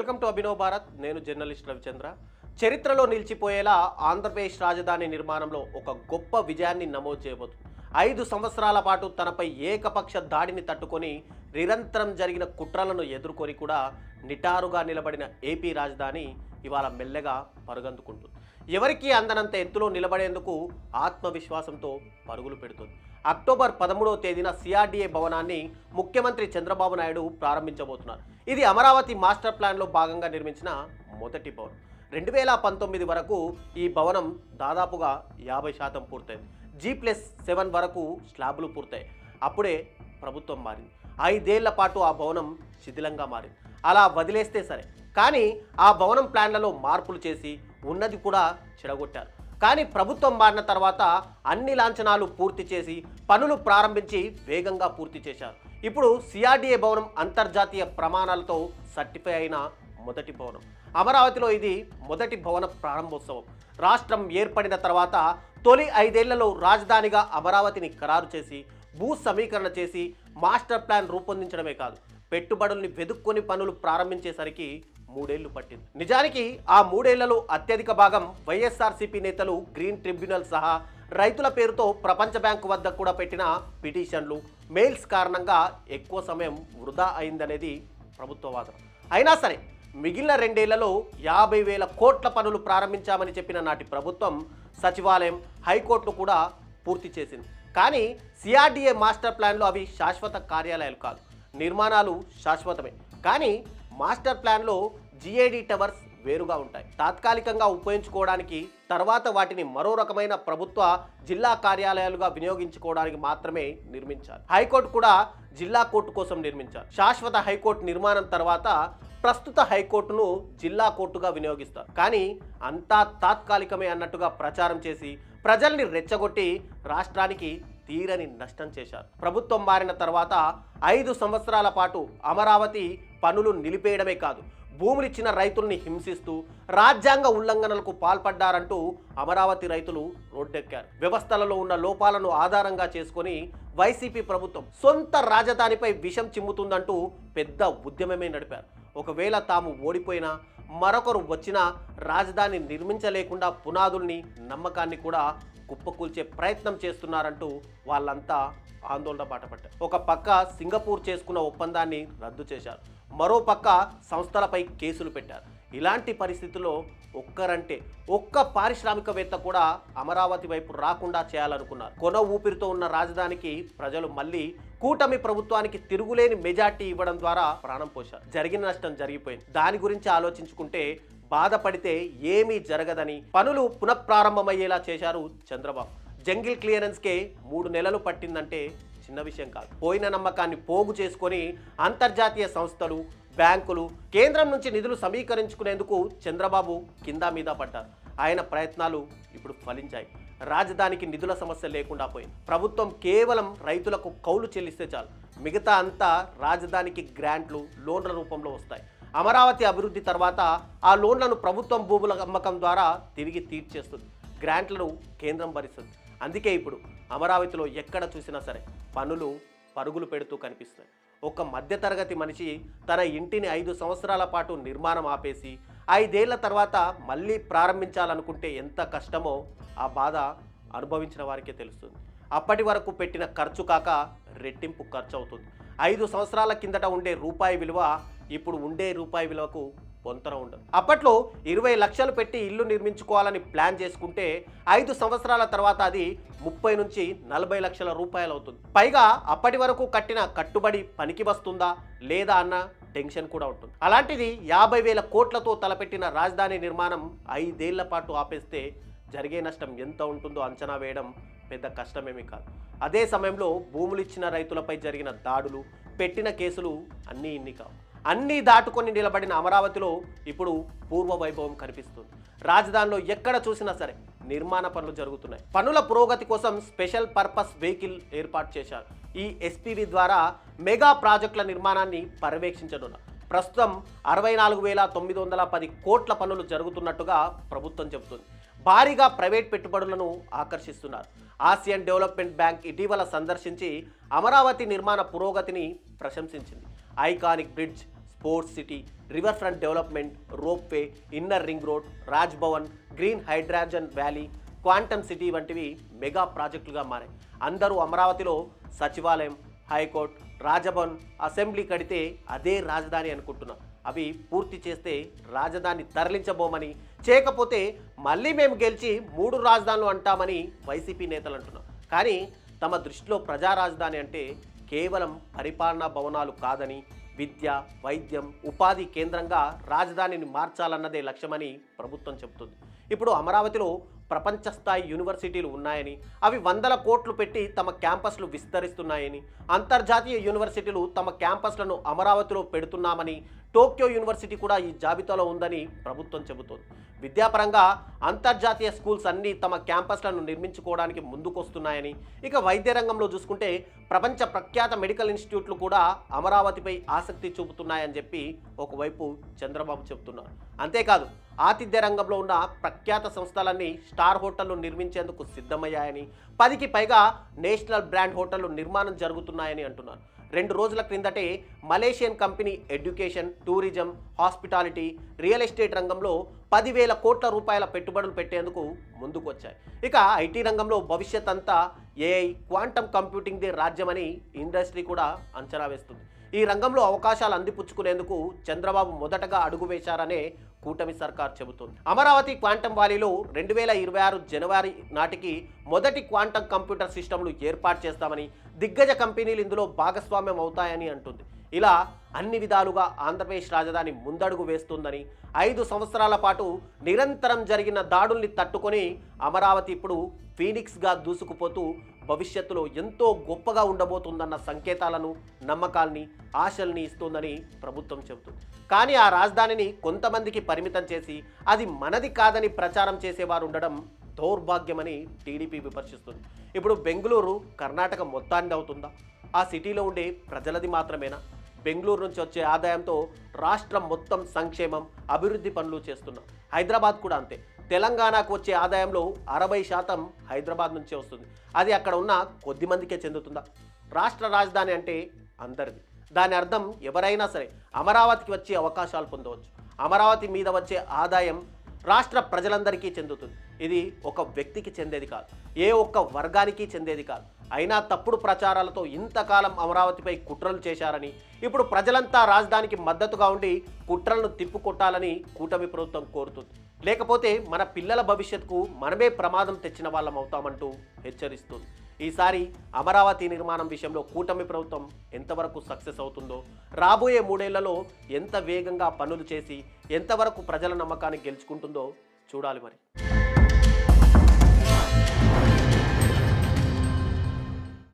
Welcome to Abhinav Bharat. నేను journalist Ravichandra. చరిత్రలో నిలిచిపోయేలా ఆంధ్రప్రదేశ్ రాజధాని నిర్మాణంలో ఒక గొప్ప విజయాన్ని నమోదు చేయబోతుంది. 5 సంవత్సరాల పాటు తనపై ఏకపక్ష దాడిని తట్టుకొని నిరంతరం జరిగిన కుట్రలను ఎదుర్కొని కూడా నిటారుగా నిలబడిన ఏపీ రాజధాని ఇవాళ మెల్లగా పరుగందుకుంటుంది. ఎవరికీ అందనంత ఎత్తులో నిలబడేందుకు ఆత్మవిశ్వాసంతో పరుగులు పెడుతుంది. అక్టోబర్ 13వ తేదీన సిఆర్డీఏ భవనాన్ని ముఖ్యమంత్రి చంద్రబాబు నాయుడు ప్రారంభించబోతున్నారు. ఇది అమరావతి మాస్టర్ ప్లాన్లో భాగంగా నిర్మించిన మొదటి భవనం. 2019 వరకు ఈ భవనం దాదాపుగా 50% పూర్తయింది. G+7 వరకు స్లాబ్లు పూర్తయ్యాయి. అప్పుడే ప్రభుత్వం మారింది. 5 ఏళ్ల పాటు ఆ భవనం శిథిలంగా మారింది. అలా వదిలేస్తే సరే, కానీ ఆ భవనం ప్లాన్లలో మార్పులు చేసి ఉన్నది కూడా చెడగొట్టారు. కానీ ప్రభుత్వం మారిన తర్వాత అన్ని లాంఛనాలు పూర్తి చేసి పనులు ప్రారంభించి వేగంగా పూర్తి చేశారు. ఇప్పుడు సిఆర్డీఏ భవనం అంతర్జాతీయ ప్రమాణాలతో సర్టిఫై అయిన మొదటి భవనం. అమరావతిలో ఇది మొదటి భవన ప్రారంభోత్సవం. రాష్ట్రం ఏర్పడిన తర్వాత తొలి 5 ఏళ్లలో రాజధానిగా అమరావతిని ఖరారు చేసి భూ సమీకరణ చేసి మాస్టర్ ప్లాన్ రూపొందించడమే కాదు, పెట్టుబడుల్ని వెదుక్కొని పనులు ప్రారంభించేసరికి 3 ఏళ్లు పట్టింది. నిజానికి ఆ 3 ఏళ్లలో అత్యధిక భాగం వైఎస్ఆర్సీపీ నేతలు గ్రీన్ ట్రిబ్యునల్ సహా రైతుల పేరుతో ప్రపంచ బ్యాంకు వద్ద కూడా పెట్టిన పిటిషన్లు, మెయిల్స్ కారణంగా ఎక్కువ సమయం వృధా అయిందనేది ప్రభుత్వ వాదన. అయినా సరే మిగిలిన 2 ఏళ్లలో 50,000 కోట్ల పనులు ప్రారంభించామని చెప్పిన నాటి ప్రభుత్వం సచివాలయం, హైకోర్టును కూడా పూర్తి చేసింది. కానీ సిఆర్డీఏ మాస్టర్ ప్లాన్లో అవి శాశ్వత కార్యాలయాలు కాదు, నిర్మాణాలు శాశ్వతమే. కానీ మాస్టర్ ప్లాన్లో జిఏడి టవర్స్ వేరుగా ఉంటాయి. తాత్కాలికంగా ఉపయోగించుకోవడానికి, తర్వాత వాటిని మరో రకమైన ప్రభుత్వ జిల్లా కార్యాలయాలుగా వినియోగించుకోవడానికి మాత్రమే నిర్మించారు. హైకోర్టు కూడా జిల్లా కోర్టు కోసం నిర్మించారు. శాశ్వత హైకోర్టు నిర్మాణం తర్వాత ప్రస్తుత హైకోర్టును జిల్లా కోర్టుగా వినియోగిస్తారు. కానీ అంతా తాత్కాలికమే అన్నట్టుగా ప్రచారం చేసి ప్రజల్ని రెచ్చగొట్టి రాష్ట్రానికి తీరని నష్టం చేశారు. ప్రభుత్వం మారిన తర్వాత 5 సంవత్సరాల పాటు అమరావతి పనులు నిలిపేయడమే కాదు, భూములిచ్చిన రైతుల్ని హింసిస్తూ రాజ్యాంగ ఉల్లంఘనలకు పాల్పడ్డారంటూ అమరావతి రైతులు రోడ్డెక్కారు. వ్యవస్థలలో ఉన్న లోపాలను ఆధారంగా చేసుకొని వైసీపీ ప్రభుత్వం సొంత రాజధానిపై విషం చిమ్ముతుందంటూ పెద్ద ఉద్యమమే నడిపారు. ఒకవేళ తాము ఓడిపోయినా మరొకరు వచ్చినా రాజధాని నిర్మించలేకుండా పునాదుల్ని, నమ్మకాన్ని కూడా కుప్పకూల్చే ప్రయత్నం చేస్తున్నారంటూ వాళ్ళంతా ఆందోళన బాటపడ్డారు. ఒక పక్క సింగపూర్ చేసుకున్న ఒప్పందాన్ని రద్దు చేశారు, మరో పక్క సంస్థలపై కేసులు పెట్టారు. ఇలాంటి పరిస్థితుల్లో ఒక్క పారిశ్రామికవేత్త కూడా అమరావతి వైపు రాకుండా చేయాలనుకున్నారు. కొన ఊపిరితో ఉన్న రాజధానికి ప్రజలు మళ్ళీ కూటమి ప్రభుత్వానికి తిరుగులేని మెజార్టీ ఇవ్వడం ద్వారా ప్రాణం పోశారు. జరిగిన నష్టం జరిగిపోయింది. దాని గురించి ఆలోచించుకుంటే బాధపడితే ఏమీ జరగదని పనులు పునఃప్రారంభమయ్యేలా చేశారు చంద్రబాబు. జంగిల్ క్లియరెన్స్కే 3 నెలలు పట్టిందంటే చిన్న విషయం కాదు. పోయిన నమ్మకాన్ని పోగు చేసుకొని అంతర్జాతీయ సంస్థలు, బ్యాంకులు, కేంద్రం నుంచి నిధులు సమీకరించుకునేందుకు చంద్రబాబు కింద మీద పడ్డారు. ఆయన ప్రయత్నాలు ఇప్పుడు ఫలించాయి. రాజధానికి నిధుల సమస్య లేకుండా పోయింది. ప్రభుత్వం కేవలం రైతులకు కౌలు చెల్లిస్తే చాలు, మిగతా అంతా రాజధానికి గ్రాంట్లు, లోన్ల రూపంలో వస్తాయి. అమరావతి అభివృద్ధి తర్వాత ఆ లోన్లను ప్రభుత్వం భూముల అమ్మకం ద్వారా తిరిగి తీర్చేస్తుంది. గ్రాంట్లను కేంద్రం భరిస్తుంది. అందుకే ఇప్పుడు అమరావతిలో ఎక్కడ చూసినా సరే పనులు పరుగులు పెడుతూ కనిపిస్తాయి. ఒక మధ్యతరగతి మనిషి తన ఇంటిని 5 సంవత్సరాల పాటు నిర్మాణం ఆపేసి 5 ఏళ్ల తర్వాత మళ్ళీ ప్రారంభించాలనుకుంటే ఎంత కష్టమో ఆ బాధ అనుభవించిన వారికే తెలుస్తుంది. అప్పటి వరకు పెట్టిన ఖర్చు కాక రెట్టింపు ఖర్చు అవుతుంది. 5 సంవత్సరాల కిందట ఉండే రూపాయి విలువ ఇప్పుడు ఉండే రూపాయి విలువకు పొంతన ఉండదు. అప్పట్లో 20 లక్షలు పెట్టి ఇల్లు నిర్మించుకోవాలని ప్లాన్ చేసుకుంటే 5 సంవత్సరాల తర్వాత అది 30 నుంచి 40 లక్షల రూపాయలు అవుతుంది. పైగా అప్పటి వరకు కట్టిన కట్టుబడి పనికి వస్తుందా లేదా అన్న టెన్షన్ కూడా ఉంటుంది. అలాంటిది 50,000 కోట్లతో తలపెట్టిన రాజధాని నిర్మాణం 5 ఏళ్ల పాటు ఆపేస్తే జరిగే నష్టం ఎంత ఉంటుందో అంచనా వేయడం పెద్ద కష్టమేమీ కాదు. అదే సమయంలో భూములు ఇచ్చిన రైతులపై జరిగిన దాడులు, పెట్టిన కేసులు అన్నీ ఇన్ని కావు. అన్నీ దాటుకొని నిలబడిన అమరావతిలో ఇప్పుడు పూర్వ వైభవం కనిపిస్తుంది. రాజధానిలో ఎక్కడ చూసినా సరే నిర్మాణ పనులు జరుగుతున్నాయి. పనుల పురోగతి కోసం స్పెషల్ పర్పస్ వెహికల్ ఏర్పాటు చేశారు. ఈ ఎస్పీవీ ద్వారా మెగా ప్రాజెక్టుల నిర్మాణాన్ని పర్యవేక్షించనున్నారు. ప్రస్తుతం 64,910 కోట్ల పనులు జరుగుతున్నట్టుగా ప్రభుత్వం చెబుతుంది. భారీగా ప్రైవేట్ పెట్టుబడులను ఆకర్షిస్తున్నారు. ఆసియన్ డెవలప్మెంట్ బ్యాంక్ ఇటీవల సందర్శించి అమరావతి నిర్మాణ పురోగతిని ప్రశంసించింది. Iconic bridge, sports city, river front development, ropeway, inner ring road, Raj Bhavan, green hydrogen valley, quantum city వంటివి మెగా ప్రాజెక్టులుగా మారాయి. అందరూ అమరావతిలో సచివాలయం, హైకోర్టు, రాజభవన్, అసెంబ్లీ కడితే అదే రాజధాని అనుకుంటున్నారు. అవి పూర్తి చేస్తే రాజధాని తరలించబోమని, చేయకపోతే మళ్ళీ మేము గెలిచి 3 రాజధానులు అంటామని వైసీపీ నేతలు అంటున్నారు. కానీ తమ దృష్టిలో ప్రజా రాజధాని అంటే కేవలం పరిపాలనా భవనాలు కాదని, విద్య, వైద్యం, ఉపాధి కేంద్రంగా రాజధానిని మార్చాలన్నదే లక్ష్యమని ప్రభుత్వం చెబుతుంది. ఇప్పుడు అమరావతిలో ప్రపంచ స్థాయి యూనివర్సిటీలు ఉన్నాయని, అవి 100 కోట్లు పెట్టి తమ క్యాంపస్లు విస్తరిస్తున్నాయని, అంతర్జాతీయ యూనివర్సిటీలు తమ క్యాంపస్లను అమరావతిలో పెడుతున్నామని, టోక్యో యూనివర్సిటీ కూడా ఈ జాబితాలో ఉందని ప్రభుత్వం చెబుతోంది. విద్యాపరంగా అంతర్జాతీయ స్కూల్స్ అన్నీ తమ క్యాంపస్లను నిర్మించుకోవడానికి ముందుకొస్తున్నాయని, ఇక వైద్య రంగంలో చూసుకుంటే ప్రపంచ ప్రఖ్యాత మెడికల్ ఇన్స్టిట్యూట్లు కూడా అమరావతిపై ఆసక్తి చూపుతున్నాయని చెప్పి ఒకవైపు చంద్రబాబు చెబుతున్నారు. అంతేకాదు ఆతిథ్య రంగంలో ఉన్న ప్రఖ్యాత సంస్థలన్నీ స్టార్ హోటళ్లు నిర్మించేందుకు సిద్ధమయ్యాయని, 10కి పైగా నేషనల్ బ్రాండ్ హోటళ్లు నిర్మాణం జరుగుతున్నాయని అంటున్నారు. 2 రోజుల క్రిందటే Malaysian company education, tourism, hospitality, real estate రంగంలో 10,000 కోట్ల రూపాయల పెట్టుబడులు పెట్టేందుకు ముందుకు వచ్చాయి. ఇక ఐటీ రంగంలో భవిష్యత్ అంతా ఏఐ, క్వాంటమ్ కంప్యూటింగ్దే రాజ్యమని ఇండస్ట్రీ కూడా అంచనా వేస్తుంది. ఈ రంగంలో అవకాశాలు అందిపుచ్చుకునేందుకు చంద్రబాబు మొదటగా అడుగు వేశారనే కూటమి సర్కార్ చెబుతోంది. అమరావతి క్వాంటమ్ వ్యాలీలో 2026 జనవరి నాటికి మొదటి క్వాంటమ్ కంప్యూటర్ సిస్టమ్లు ఏర్పాటు చేస్తామని, దిగ్గజ కంపెనీలు ఇందులో భాగస్వామ్యం అవుతాయని అంటుంది. ఇలా అన్ని విధాలుగా ఆంధ్రప్రదేశ్ రాజధాని ముందడుగు వేస్తుందని, 5 సంవత్సరాల పాటు నిరంతరం జరిగిన దాడుల్ని తట్టుకొని అమరావతి ఇప్పుడు ఫీనిక్స్గా దూసుకుపోతూ భవిష్యత్తులో ఎంతో గొప్పగా ఉండబోతుందన్న సంకేతాలను, నమ్మకాల్ని, ఆశల్ని ఇస్తుందని ప్రభుత్వం చెబుతుంది. కానీ ఆ రాజధానిని కొంతమందికి పరిమితం చేసి అది మనది కాదని ప్రచారం చేసేవారు ఉండడం దౌర్భాగ్యమని టీడీపీ విమర్శిస్తుంది. ఇప్పుడు బెంగళూరు కర్ణాటక మొత్తాన్ని అవుతుందా? ఆ సిటీలో ఉండే ప్రజలది మాత్రమేనా? బెంగళూరు నుంచి వచ్చే ఆదాయంతో రాష్ట్రం మొత్తం సంక్షేమం, అభివృద్ధి పనులు చేస్తున్నాం. హైదరాబాద్ కూడా అంతే. తెలంగాణకు వచ్చే ఆదాయంలో 60% హైదరాబాద్ నుంచే వస్తుంది. అది అక్కడ ఉన్న కొద్ది మందికే చెందుతుందా? రాష్ట్ర రాజధాని అంటే అందరిది. దాని అర్థం ఎవరైనా సరే అమరావతికి వచ్చే అవకాశాలు పొందవచ్చు. అమరావతి మీద వచ్చే ఆదాయం రాష్ట్ర ప్రజలందరికీ చెందుతుంది. ఇది ఒక వ్యక్తికి చెందేది కాదు, ఏ ఒక్క వర్గానికి చెందేది కాదు. అయినా తప్పుడు ప్రచారాలతో ఇంతకాలం అమరావతిపై కుట్రలు చేశారని, ఇప్పుడు ప్రజలంతా రాజధానికి మద్దతుగా ఉండి కుట్రలను తిప్పుకొట్టాలని కూటమి ప్రభుత్వం కోరుతుంది. లేకపోతే మన పిల్లల భవిష్యత్తుకు మనమే ప్రమాదం తెచ్చిన వాళ్ళం అవుతామంటూ హెచ్చరిస్తుంది. ఈసారి అమరావతి నిర్మాణం విషయంలో కూటమి ప్రభుత్వం ఎంతవరకు సక్సెస్ అవుతుందో, రాబోయే 3 ఏళ్లలో ఎంత వేగంగా పనులు చేసి ఎంతవరకు ప్రజల నమ్మకాన్ని గెలుచుకుంటుందో చూడాలి మరి.